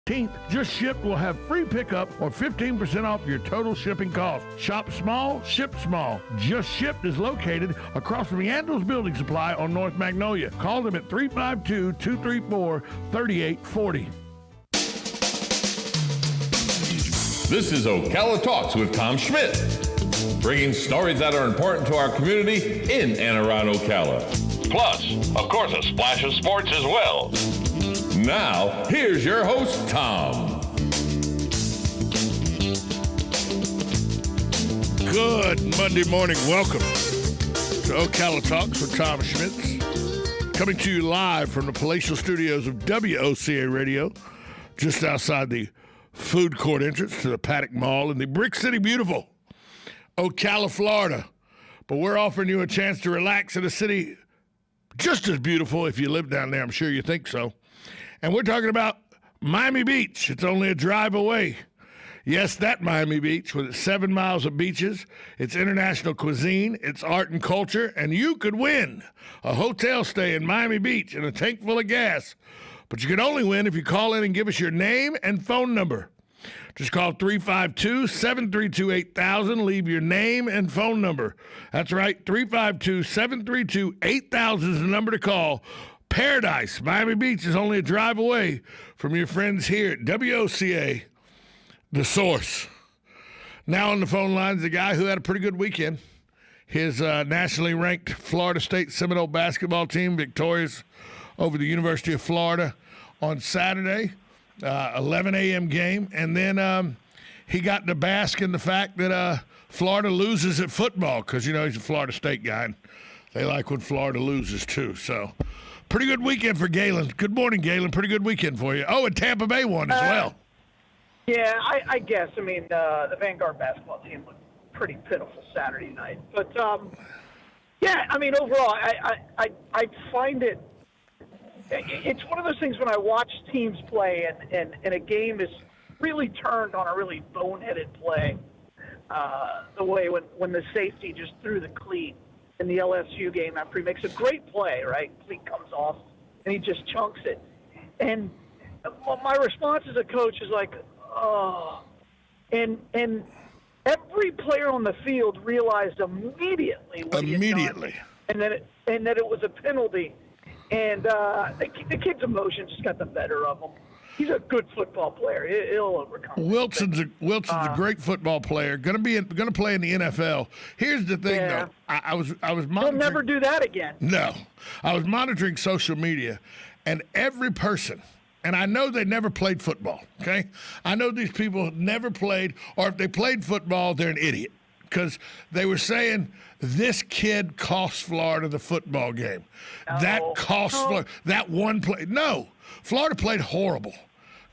Just Ship will have free pickup or 15% off your total shipping cost. Shop small, ship small. Just Ship is located across from Yandles Building Supply on North Magnolia. Call them at 352-234-3840. This is Ocala Talks with Tom Schmidt, bringing stories that are important to our community in and around Ocala. Plus, of course, a splash of sports as well. Now, here's your host, Tom. Good Monday morning. Welcome to Ocala Talks with Tom Schmidt. Coming to you live from the palatial studios of WOCA Radio, just outside the food court entrance to the Paddock Mall in the Brick City beautiful Ocala, Florida. But we're offering you a chance to relax in a city just as beautiful if you live down there. I'm sure you think so. And we're talking about Miami Beach. It's only a drive away. Yes, that Miami Beach with its 7 miles of beaches, its international cuisine, its art and culture, and you could win a hotel stay in Miami Beach and a tank full of gas. But you can only win if you call in and give us your name and phone number. Just call 352-732-8000. Leave your name and phone number. That's right, 352-732-8000 is the number to call. Paradise, Miami Beach is only a drive away from your friends here at WOCA, The Source. Now on the phone lines, a guy who had a pretty good weekend. His nationally ranked Florida State Seminole basketball team victorious over the University of Florida on Saturday, 11 a.m. game. And then he got to bask in the fact that Florida loses at football because, you know, he's a Florida State guy, and they like when Florida loses too. So pretty good weekend for Galen. Good morning, Galen. Pretty good weekend for you. Oh, and Tampa Bay won as well. Yeah, I guess. I mean, the Vanguard basketball team looked pretty pitiful Saturday night. But, yeah, I mean, overall, I find it's one of those things when I watch teams play and a game is really turned on a really boneheaded play, the way when the safety just threw the cleat in the LSU game after he makes a great play, right? Cleat comes off, and he just chunks it. And my response as a coach is like, oh. And every player on the field realized immediately what he had done, and that it was a penalty. And the kid's emotions just got the better of him. He's a good football player. He'll overcome. Wilson's a great football player. Going to play in the NFL. Here's the thing, though. I was monitoring. He'll never do that again. No, I was monitoring social media, and every person. And I know they never played football. Okay, I know these people have never played, or if they played football, they're an idiot because they were saying this kid cost Florida the football game. No. That cost Florida that one play. No, Florida played horrible.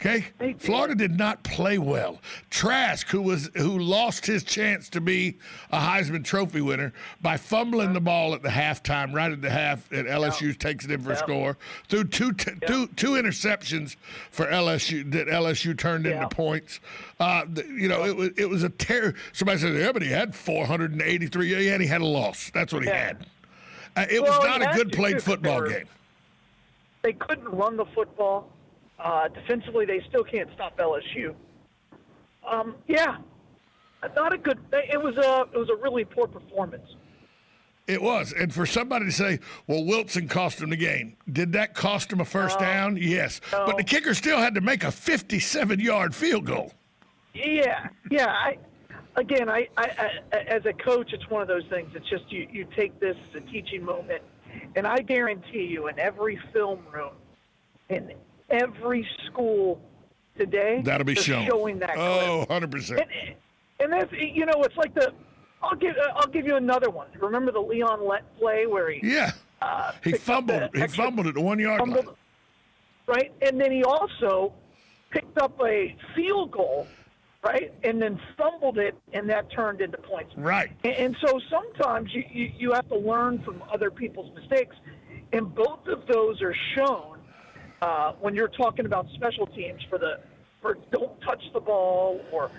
Okay, Florida did not play well. Trask, who lost his chance to be a Heisman Trophy winner by fumbling the ball at the halftime, right at the half, and LSU takes it in for a score. Threw two interceptions for LSU that LSU turned into points. It was a terror. Somebody said, yeah, but he had 483. Yeah, and he had a loss. That's what he had. It was not a good played football game. They couldn't run the football. Defensively, they still can't stop LSU. Not a good. It was a really poor performance. It was, and for somebody to say, "Well, Wilson cost him the game," did that cost him a first down? Yes, but the kicker still had to make a 57-yard field goal. Yeah. I as a coach, it's one of those things. It's just you take this as a teaching moment, and I guarantee you, in every film room, in every school today, that'll be showing that clip. Oh, 100%. And that's, it's like I'll give you another one. Remember the Leon Lett play where he fumbled it at the 1 yard line, right? And then he also picked up a field goal, right? And then fumbled it, and that turned into points. Right. And so sometimes you have to learn from other people's mistakes, and both of those are shown when you're talking about special teams for don't touch the ball or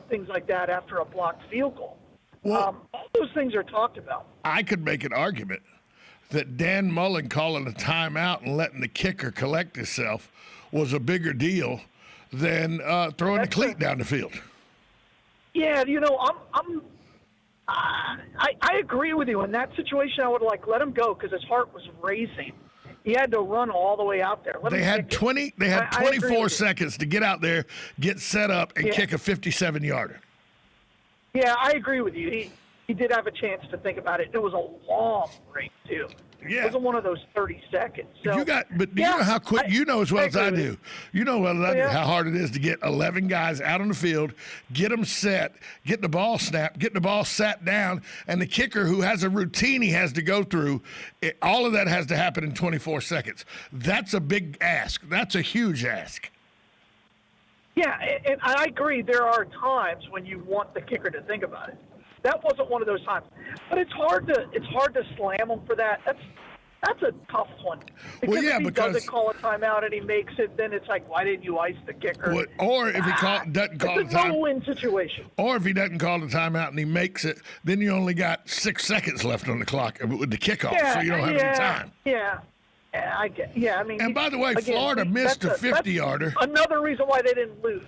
things like that after a blocked field goal. Well, all those things are talked about. I could make an argument that Dan Mullen calling a timeout and letting the kicker collect himself was a bigger deal than throwing the cleat down the field. Yeah, I agree with you. In that situation, I would let him go because his heart was racing. He had to run all the way out there. They had 24 seconds to get out there, get set up, and kick a 57-yarder. Yeah, I agree with you. He did have a chance to think about it. It was a long break too. Yeah. It wasn't one of those 30 seconds. So, you know how quick, you know as well as I do. You know well as I do how hard it is to get 11 guys out on the field, get them set, get the ball snapped, get the ball sat down, and the kicker who has a routine he has to go through, all of that has to happen in 24 seconds. That's a big ask. That's a huge ask. Yeah, and I agree. There are times when you want the kicker to think about it. That wasn't one of those times, but it's hard to slam him for that. That's a tough one. Because if he doesn't call a timeout and he makes it, then it's like, why didn't you ice the kicker? Or if he doesn't call the timeout, it's a no-win situation. Or if he doesn't call the timeout and he makes it, then you only got 6 seconds left on the clock with the kickoff, so you don't have any time. I mean. And by the way, Florida missed a 50-yarder. Another reason why they didn't lose.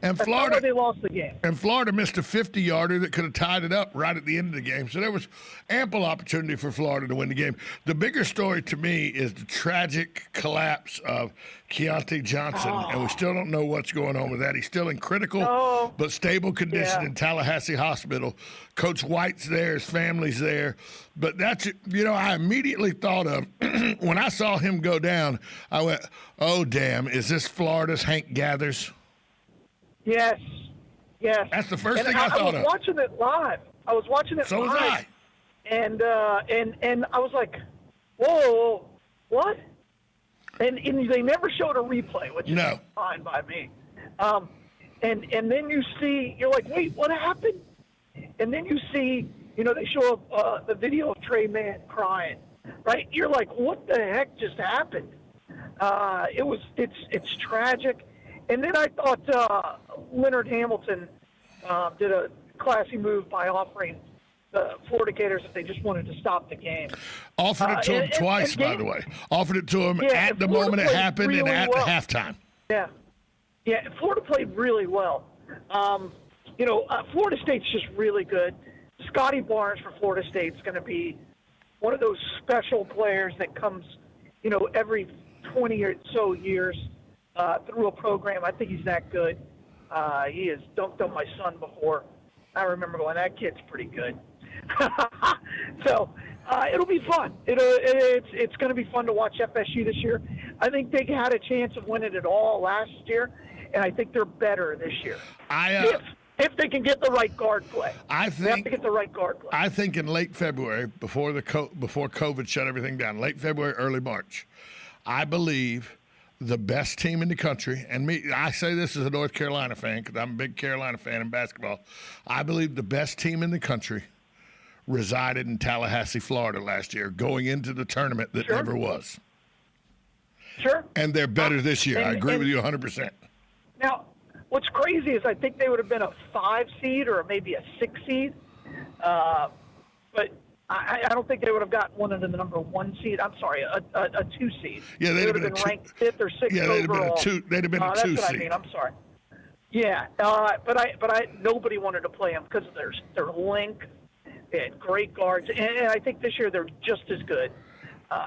And that's Florida, why they lost the game. And Florida missed a 50-yarder that could have tied it up right at the end of the game. So there was ample opportunity for Florida to win the game. The bigger story to me is the tragic collapse of Keontae Johnson, and we still don't know what's going on with that. He's still in critical but stable condition in Tallahassee Hospital. Coach White's there, his family's there. But that's, I immediately thought of, when I saw him go down, I went, oh, damn, is this Florida's Hank Gathers? Yes. That's the first thing I thought of. I was watching it live. So was I. And I was like, whoa, what? And they never showed a replay, which is fine by me. And then you see, you're like, wait, what happened? And then you see, they show the video of Trey Mann crying, right? You're like, what the heck just happened? It's tragic. And then I thought Leonard Hamilton did a classy move by offering the Florida Gators if they just wanted to stop the game. Offered it to him twice, by the way. Offered it to him at the moment it happened really and at the halftime. Yeah, Florida played really well. Florida State's just really good. Scotty Barnes for Florida State's going to be one of those special players that comes, every 20 or so years through a program. I think he's that good. He has dunked on my son before. I remember going, that kid's pretty good. So it'll be fun. It's going to be fun to watch FSU this year. I think they had a chance of winning it all last year, and I think they're better this year. If they can get the right guard play. They have to get the right guard play. I think in late February, before COVID shut everything down, late February, early March, I believe the best team in the country, and I say this as a North Carolina fan because I'm a big Carolina fan in basketball. I believe the best team in the country resided in Tallahassee, Florida last year, going into the tournament that never was. Sure. And they're better this year. I agree with you 100%. Now, what's crazy is I think they would have been a 5 seed or maybe a 6 seed, but I don't think they would have gotten one of the number 1 seed. I'm sorry, a 2 seed. Yeah, they would have been ranked 5th or 6th overall. They'd have been a 2 seed. That's what I mean. I'm sorry. Yeah, but nobody wanted to play them because of their length. They had great guards, and I think this year they're just as good,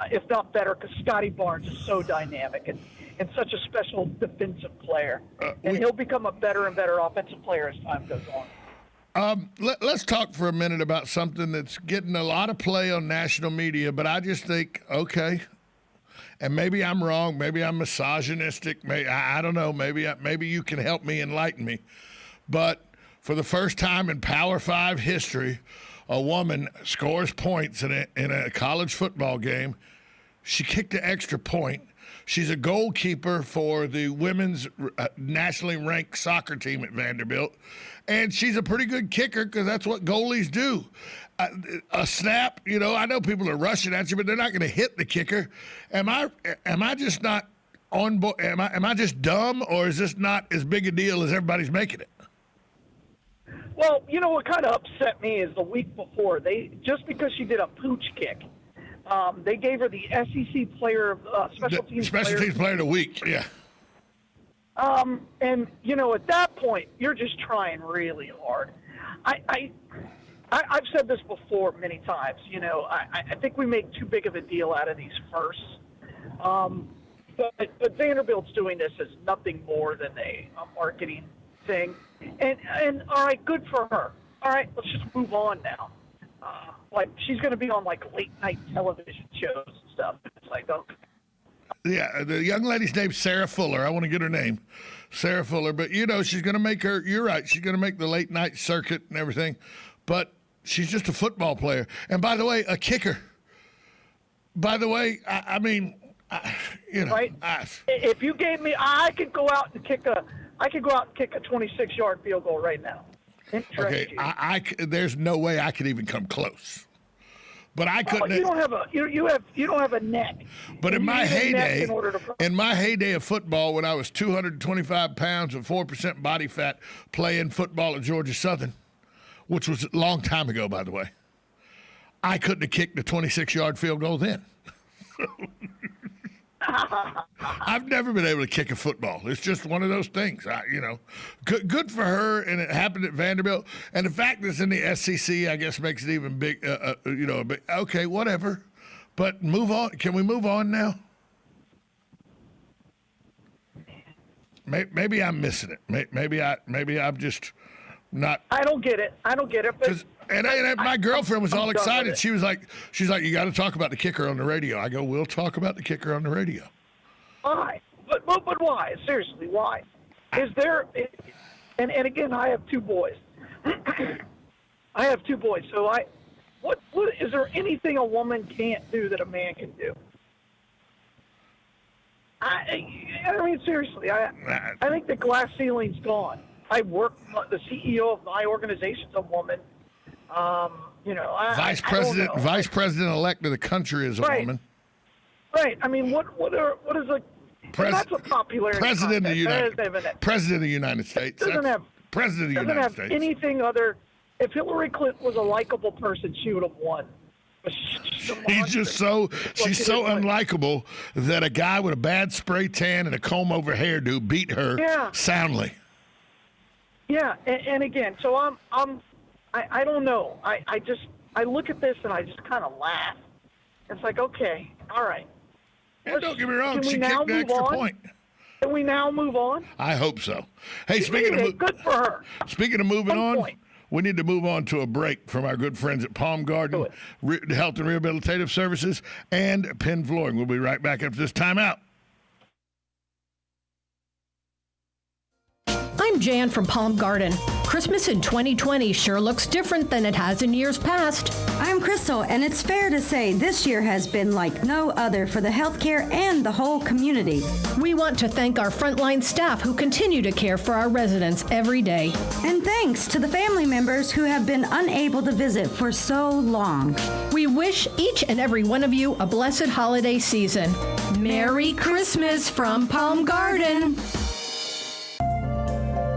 if not better, because Scotty Barnes is so dynamic and such a special defensive player. And he'll become a better and better offensive player as time goes on. Let's talk for a minute about something that's getting a lot of play on national media, but I just think, okay, and maybe I'm wrong, maybe I'm misogynistic, I don't know, maybe you can help me, enlighten me, but for the first time in Power 5 history, a woman scores points in a college football game. She kicked an extra point. She's a goalkeeper for the women's nationally ranked soccer team at Vanderbilt. And she's a pretty good kicker because that's what goalies do. A snap, I know people are rushing at you, but they're not going to hit the kicker. Am I just not on board? Am I just dumb, or is this not as big a deal as everybody's making it? Well, what kind of upset me is the week before, just because she did a pooch kick, they gave her the SEC player, special teams player player of the week, yeah. And, at that point, you're just trying really hard. I've said this before many times. I think we make too big of a deal out of these firsts. But Vanderbilt's doing this as nothing more than a marketing thing. And all right, good for her. All right, let's just move on now. She's going to be on late night television shows and stuff. It's like, okay. Yeah, the young lady's name's Sarah Fuller. I want to get her name, Sarah Fuller. But, she's going to make her, you're right, she's going to make the late night circuit and everything. But she's just a football player. And by the way, a kicker. By the way, right? If you gave me, I could go out and kick a 26-yard field goal right now. Okay, there's no way I could even come close. But I couldn't. You don't have a neck. But in my heyday, of football, when I was 225 pounds and 4% body fat, playing football at Georgia Southern, which was a long time ago, by the way, I couldn't have kicked the 26-yard field goal then. I've never been able to kick a football. It's just one of those things, Good for her, and it happened at Vanderbilt. And the fact that it's in the SEC, I guess, makes it even big. Okay, whatever. But move on. Can we move on now? Maybe I'm missing it. Maybe I'm just not. I don't get it. But And my girlfriend was all excited. She's like, you got to talk about the kicker on the radio. I go, we'll talk about the kicker on the radio. Why? But why? Seriously, why? Is there? And again, I have two boys. So what is there anything a woman can't do that a man can do? I mean, seriously, I think the glass ceiling's gone. The CEO of my organization's a woman. Vice president-elect of the country is a woman. Right. I mean, what is a that's a popularity president contest. President of the United States. Doesn't have anything other. If Hillary Clinton was a likable person, she would have won. She's so unlikable that a guy with a bad spray tan and a comb over hairdo beat her soundly. Yeah, and again, so I don't know. I look at this and I just kind of laugh. It's like, okay, all right. And don't get me wrong, she kicked the extra point. Can we now move on? I hope so. Hey, good for her. Speaking of moving on, we need to move on to a break from our good friends at Palm Garden Health and Rehabilitative Services and Penn Flooring. We'll be right back after this timeout. I'm Jan from Palm Garden. Christmas in 2020 sure looks different than it has in years past. I'm Crystal, and it's fair to say this year has been like no other for the healthcare and the whole community. We want to thank our frontline staff who continue to care for our residents every day. And thanks to the family members who have been unable to visit for so long. We wish each and every one of you a blessed holiday season. Merry Christmas from Palm Garden.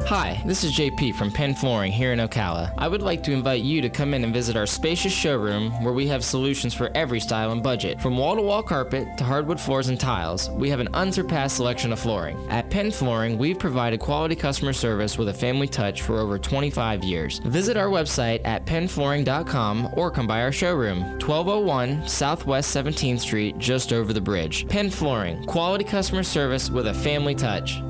Hi, this is JP from Penn Flooring here in Ocala. I would like to invite you to come in and visit our spacious showroom where we have solutions for every style and budget. From wall-to-wall carpet to hardwood floors and tiles, we have an unsurpassed selection of flooring. At Penn Flooring, we've provided quality customer service with a family touch for over 25 years. Visit our website at pennflooring.com or come by our showroom, 1201 Southwest 17th Street, just over the bridge. Penn Flooring, quality customer service with a family touch.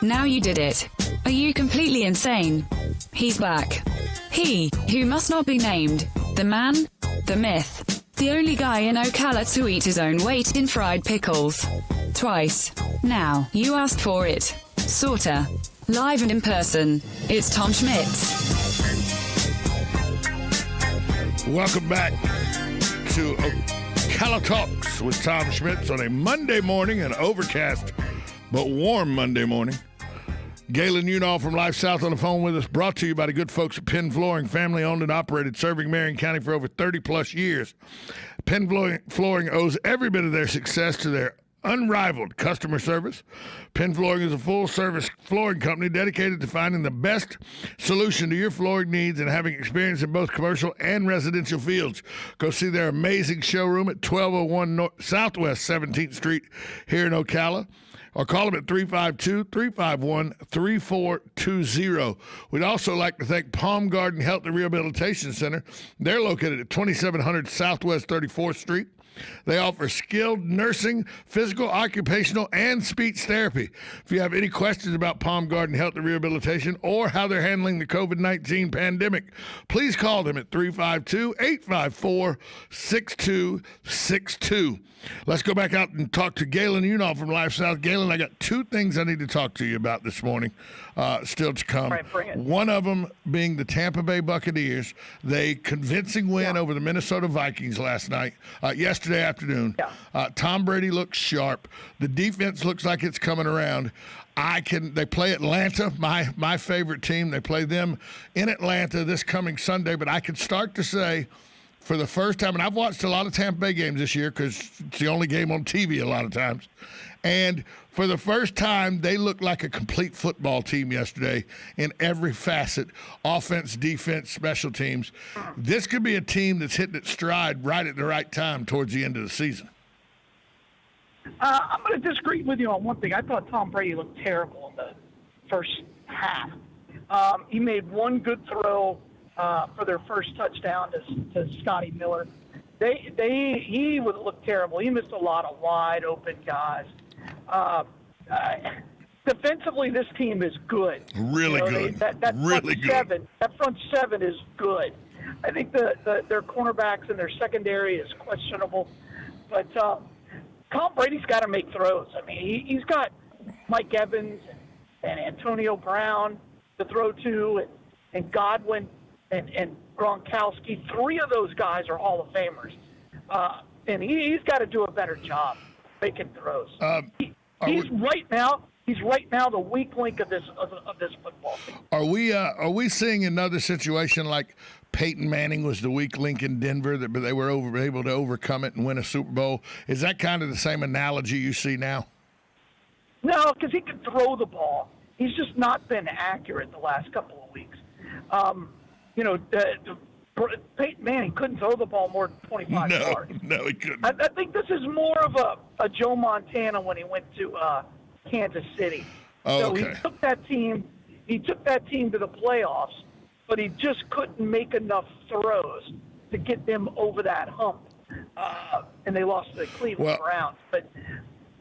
Now you did it. Are you completely insane? He's back. He, who must not be named. The man, the myth. The only guy in Ocala to eat his own weight in fried pickles. Twice. Now, you asked for it. Sorta. Live and in person. It's Tom Schmitz. Welcome back to Ocala Talks with Tom Schmitz on a Monday morning, an overcast but warm Monday morning. Galen Unall from Life South on the phone with us, brought to you by the good folks at Penn Flooring, family owned and operated, serving Marion County for over 30 plus years. Penn Flooring owes every bit of their success to their unrivaled customer service. Penn Flooring is a full-service flooring company dedicated to finding the best solution to your flooring needs and having experience in both commercial and residential fields. Go see their amazing showroom at 1201 Southwest 17th Street here in Ocala, or call them at 352-351-3420. We'd also like to thank Palm Garden Health and Rehabilitation Center. They're located at 2700 Southwest 34th Street. They offer skilled nursing, physical, occupational, and speech therapy. If you have any questions about Palm Garden Health and Rehabilitation or how they're handling the COVID-19 pandemic, please call them at 352-854-6262. Let's go back out and talk to Galen Unall from Life South. Galen, I got two things I need to talk to you about this morning, still to come. Right, bring it. One of them being the Tampa Bay Buccaneers. They convincing win over the Minnesota Vikings last night, yesterday afternoon. Yeah. Tom Brady looks sharp. The defense looks like it's coming around. They play Atlanta, my favorite team. They play them in Atlanta this coming Sunday, but I can start to say, for the first time, and I've watched a lot of Tampa Bay games this year because it's the only game on TV a lot of times. And for the first time, they looked like a complete football team yesterday in every facet, offense, defense, special teams. This could be a team that's hitting its stride right at the right time towards the end of the season. I'm going to disagree with you on one thing. I thought Tom Brady looked terrible in the first half. He made one good throw for their first touchdown to Scotty Miller. He would look terrible. He missed a lot of wide open guys. Defensively, this team is good. Really good. Really good. That front seven is good. I think their cornerbacks and their secondary is questionable, but Tom Brady's got to make throws. I mean, he's got Mike Evans and Antonio Brown to throw to, and Godwin and Gronkowski. Three of those guys are Hall of Famers, and he's got to do a better job making throws. He's right now the weak link of this football team. Are we seeing another situation like Peyton Manning was the weak link in Denver, but they were able to overcome it and win a Super Bowl? Is that kind of the same analogy you see now? No, because he can throw the ball. He's just not been accurate the last couple of weeks. Peyton Manning couldn't throw the ball more than 25 yards. No, he couldn't. I think this is more of a Joe Montana when he went to Kansas City. Oh, so okay. He took that team to the playoffs, but he just couldn't make enough throws to get them over that hump. And they lost to the Cleveland Browns. But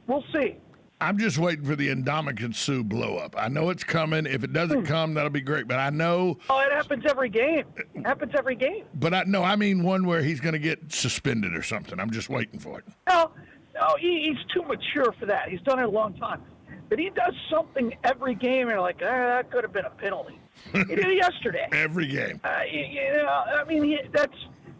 we'll see. I'm just waiting for the Ndamukong Suh blow up. I know it's coming. If it doesn't come, that'll be great. But I know. Oh, it happens every game. But I mean one where he's going to get suspended or something. I'm just waiting for it. No, he's too mature for that. He's done it a long time. But he does something every game, and you're like, that could have been a penalty. He did it yesterday. Every game.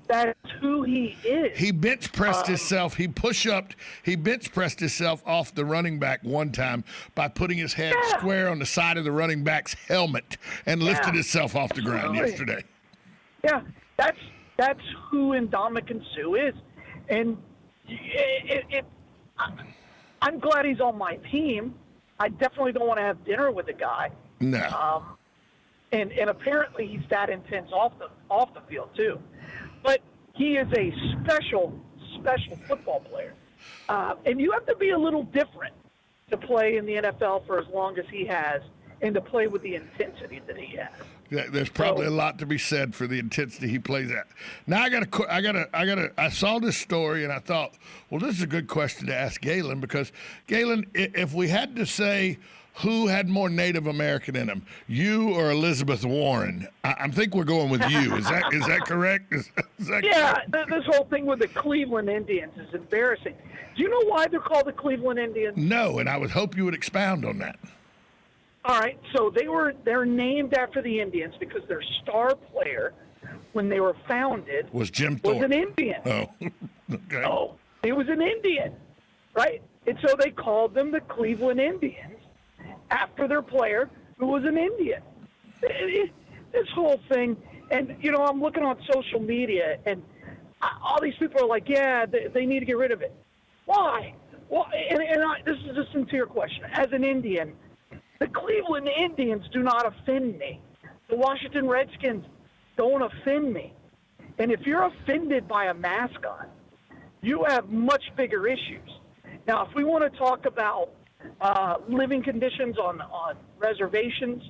That's who he is. He bench pressed himself. He bench pressed himself off the running back one time by putting his head square on the side of the running back's helmet and lifted himself off the ground yesterday. Yeah, that's who Ndamukong Suh is, and I'm glad he's on my team. I definitely don't want to have dinner with the guy. No. And apparently he's that intense off the field too. But he is a special football player. And you have to be a little different to play in the NFL for as long as he has and to play with the intensity that he has. There's probably a lot to be said for the intensity he plays at. Now I saw this story and I thought, well, this is a good question to ask Galen, because Galen, if we had to say who had more Native American in him, you or Elizabeth Warren, I think we're going with you. Is that correct? Yeah, this whole thing with the Cleveland Indians is embarrassing. Do you know why they're called the Cleveland Indians? No, and I would hope you would expound on that. All right, so they're named after the Indians because their star player, when they were founded, was Jim Thorpe. Was an Indian. Oh, okay. Oh, he was an Indian, right? And so they called them the Cleveland Indians after their player who was an Indian. This whole thing, and I'm looking on social media, and all these people are like, yeah, they need to get rid of it. Why? Well, this is a sincere question. As an Indian, the Cleveland Indians do not offend me. The Washington Redskins don't offend me. And if you're offended by a mascot, you have much bigger issues. Now, if we want to talk about living conditions on reservations,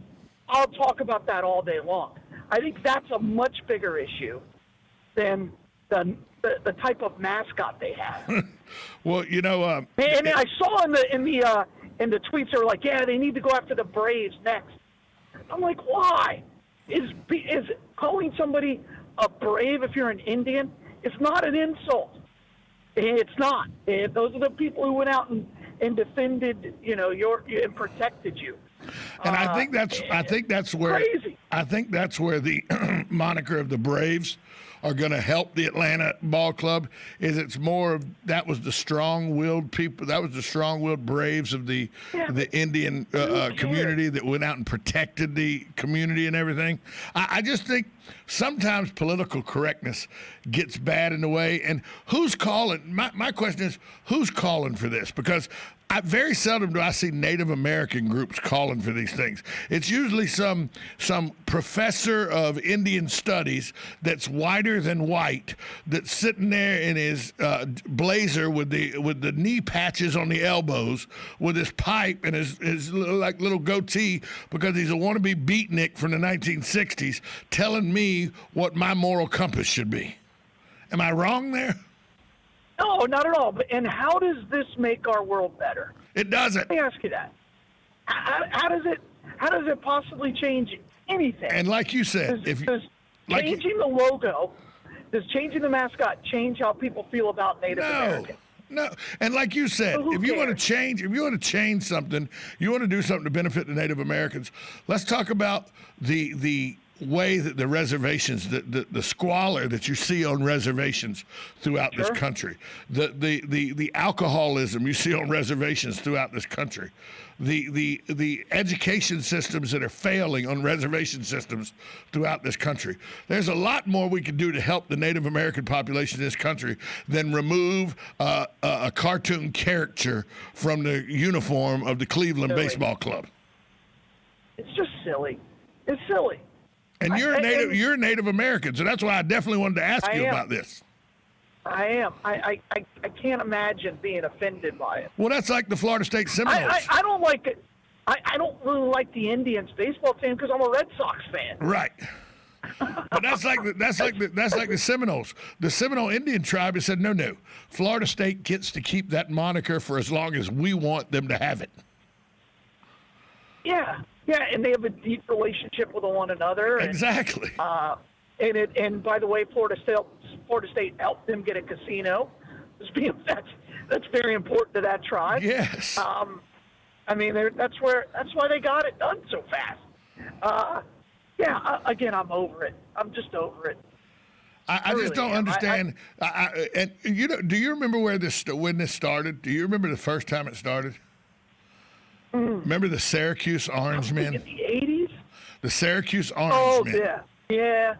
I'll talk about that all day long. I think that's a much bigger issue than the type of mascot they have. Well, and I saw in the tweets they were like, yeah, they need to go after the Braves next. I'm like, why? Is calling somebody a Brave if you're an Indian? It's not an insult. It's not. Those are the people who went out and defended, and protected you. And I think that's where crazy. I think that's where the moniker of the Braves are going to help the Atlanta ball club. Is it's more of that was the strong-willed people. That was the strong-willed Braves of the Indian community that went out and protected the community and everything. I just think sometimes political correctness gets bad in the way. And who's calling? My question is, who's calling for this? Because very seldom do I see Native American groups calling for these things. It's usually some professor of Indian studies that's whiter than white that's sitting there in his blazer with the knee patches on the elbows, with his pipe and his little goatee because he's a wannabe beatnik from the 1960s, telling me what my moral compass should be. Am I wrong there? No, not at all. And how does this make our world better? It doesn't. Let me ask you that. How does it possibly change anything? And like you said, does changing the logo, does changing the mascot change how people feel about Native Americans? No. And like you said, if you want to change something, you want to do something to benefit the Native Americans, let's talk about the way that the reservations, the squalor that you see on reservations throughout this country, the alcoholism you see on reservations throughout this country, the education systems that are failing on reservation systems throughout this country. There's a lot more we can do to help the Native American population in this country than remove a cartoon caricature from the uniform of the Cleveland Baseball Club. It's just silly. It's silly. And you're a Native American, so that's why I definitely wanted to ask you about this. I am. I can't imagine being offended by it. Well, that's like the Florida State Seminoles. I don't like it. I don't really like the Indians baseball team because I'm a Red Sox fan. Right. But that's like the Seminoles. The Seminole Indian tribe has said no. Florida State gets to keep that moniker for as long as we want them to have it. Yeah, and they have a deep relationship with one another. Exactly. And by the way, Florida State helped them get a casino. That's very important to that tribe. Yes. That's why they got it done so fast. Again, I'm over it. I'm just over it. I just don't understand. Do you remember when this started? Do you remember the first time it started? Remember the Syracuse Orange Men? In the 80s? The Syracuse Orange Men. Oh,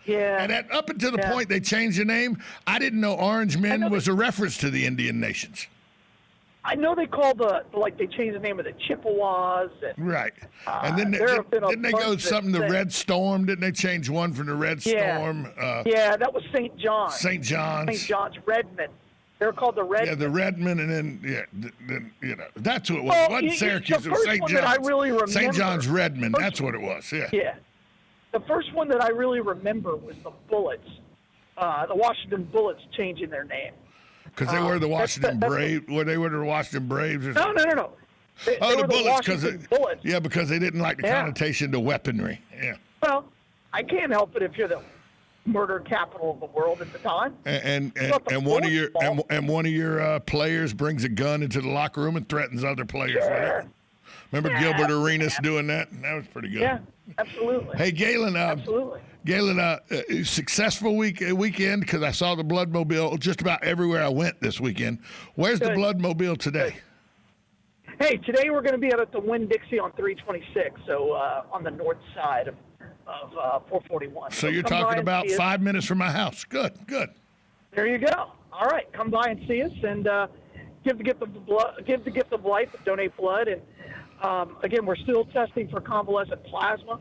yeah. And up until the point they changed the name, I didn't know Orange Men was a reference to the Indian nations. I know they called they changed the name of the Chippewas. Right. And then didn't they go something to Red Storm? Didn't they change one from the Red Storm? That was St. John's. St. John's Redmond. They were called the Redmen. Yeah, the Redmen, and then that's who it was. It wasn't Syracuse, it was St. John's. St. John's Redmond, that's what it was, yeah. Yeah. The first one that I really remember was the Bullets, the Washington Bullets changing their name. Because they were the Washington Braves. Were they the Washington Braves? Or no. They the Bullets, Bullets. Yeah, because they didn't like the connotation to weaponry. Yeah. Well, I can't help it if you're the murder capital of the world at the time. And one of your players brings a gun into the locker room and threatens other players with it. Remember Gilbert Arenas doing that? That was pretty good. Yeah, absolutely. Hey, Galen. Absolutely. Galen, successful weekend because I saw the Bloodmobile just about everywhere I went this weekend. Where's the Bloodmobile today? Hey, today we're going to be out at the Winn-Dixie on 326, so on the north side of 441. So you're talking about 5 minutes from my house. Good. There you go. All right, come by and see us, and give the gift of blood, give the gift of life, and donate blood. And again, we're still testing for convalescent plasma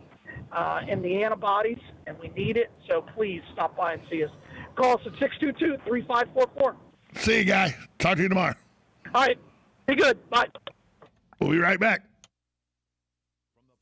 and the antibodies, and we need it. So please stop by and see us. Call us at 622-3544. See you, guy. Talk to you tomorrow. All right. Be good. Bye. We'll be right back.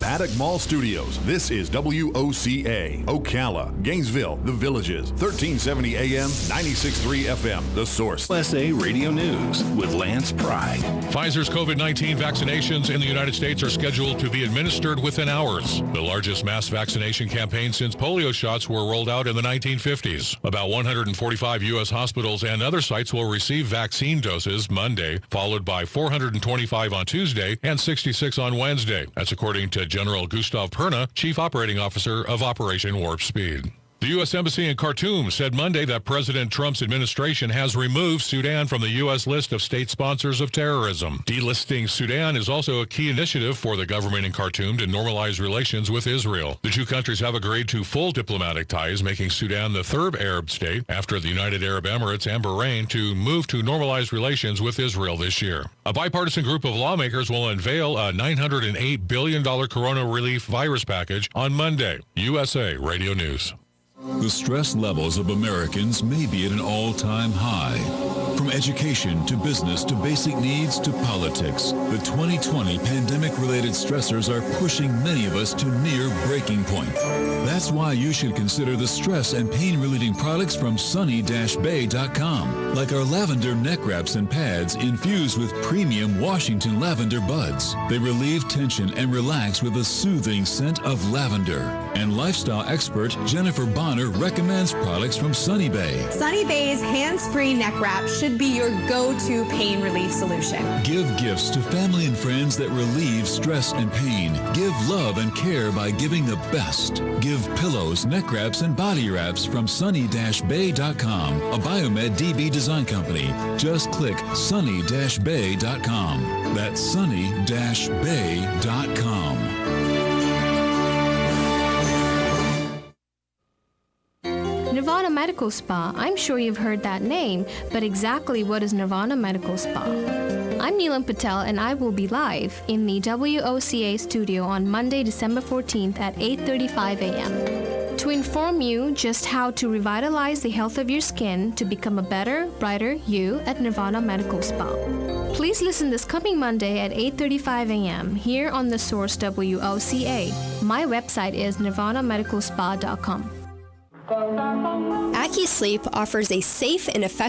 Paddock Mall Studios. This is WOCA, Ocala, Gainesville, The Villages, 1370 AM, 96.3 FM, The Source. USA Radio News with Lance Pride. Pfizer's COVID-19 vaccinations in the United States are scheduled to be administered within hours. The largest mass vaccination campaign since polio shots were rolled out in the 1950s. About 145 U.S. hospitals and other sites will receive vaccine doses Monday, followed by 425 on Tuesday and 66 on Wednesday. That's according to General Gustav Perna, Chief Operating Officer of Operation Warp Speed. The U.S. Embassy in Khartoum said Monday that President Trump's administration has removed Sudan from the U.S. list of state sponsors of terrorism. Delisting Sudan is also a key initiative for the government in Khartoum to normalize relations with Israel. The two countries have agreed to full diplomatic ties, making Sudan the third Arab state after the United Arab Emirates and Bahrain to move to normalize relations with Israel this year. A bipartisan group of lawmakers will unveil a $908 billion corona relief virus package on Monday. USA Radio News. The stress levels of Americans may be at an all-time high. From education to business to basic needs to politics, the 2020 pandemic-related stressors are pushing many of us to near breaking point. That's why you should consider the stress and pain-relieving products from sunny-bay.com, like our lavender neck wraps and pads infused with premium Washington lavender buds. They relieve tension and relax with a soothing scent of lavender. And lifestyle expert Jennifer Bonner recommends products from Sunny Bay. Sunny Bay's hands-free neck wrap should be your go-to pain relief solution. Give gifts to family and friends that relieve stress and pain. Give love and care by giving the best. Give pillows, neck wraps, and body wraps from sunny-bay.com, a Biomed DB design company. Just click sunny-bay.com. That's sunny-bay.com. Nirvana Medical Spa. I'm sure you've heard that name, but exactly what is Nirvana Medical Spa? I'm Neelam Patel, and I will be live in the WOCA studio on Monday, December 14th at 8:35 a.m. to inform you just how to revitalize the health of your skin to become a better, brighter you at Nirvana Medical Spa. Please listen this coming Monday at 8:35 a.m. here on The Source WOCA. My website is nirvanamedicalspa.com. AccuSleep offers a safe and effective